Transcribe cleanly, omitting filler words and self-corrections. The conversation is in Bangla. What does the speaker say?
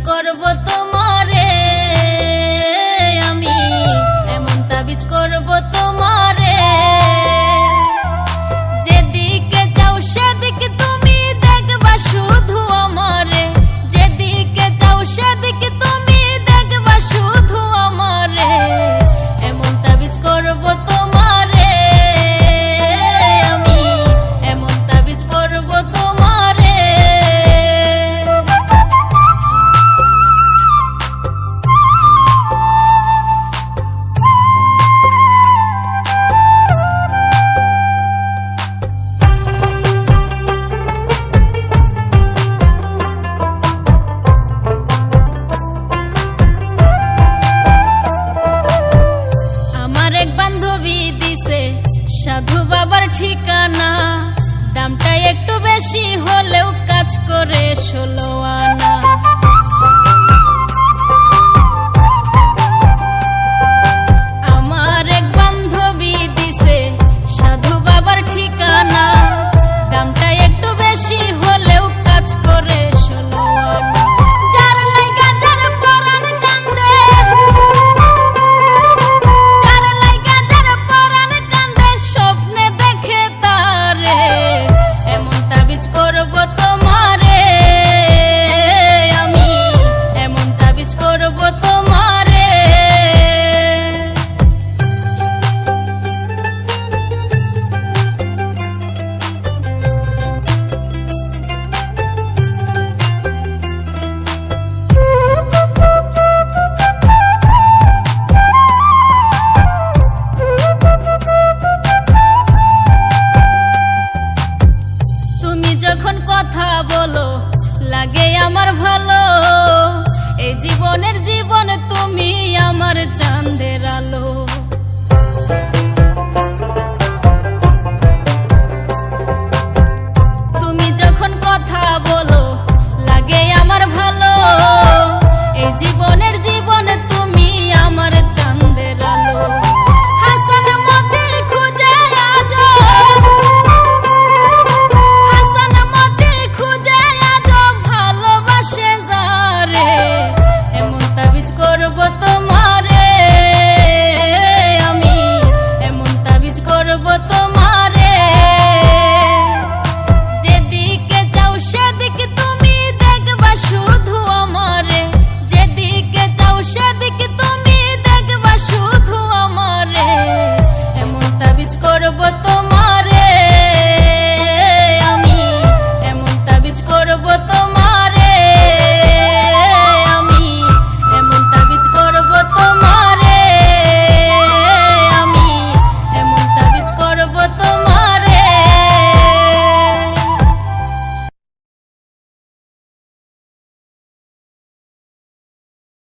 করব তোমারে আমি, এমন তাবিজ করব তোমারে, যেদিকে যাও সেদিকে তুমি দেখবা শুধু আমারে, যেদিকে যাও সেদিকে তুমি দেখবা শুধু আমারে, এমন তাবিজ করব তোমারে আমি, এমন তাবিজ করব তোমারে। সাধু বাবার ঠিকানা, দামটা একটু বেশি হলেও কাজ করে 16 আনা। আমার এক বান্ধবী দিছে সাধু বাবার ঠিকানা, দামটা একটু বেশি হলেও কাজ করে 16 আনা। যার লাইগা যার পরাণ কান্দে, যার লাইগা যার পরাণ কান্দে, স্বপ্নে দেখে তারে, এমন তাবিজ করব তোমারে আমি, এমন তাবিজ করব তোমারে। যখন কথা বলো লাগে আমার ভালো, এই জীবনের জীবন তুমি আমার চাঁদের আলো। তুমি যখন কথা বলো লাগে আমার ভালো, এই জীবনের জীবন তুমি আমার চাঁদের আলো। হাসান মতি খুঁজে আজো, করব তোমারে।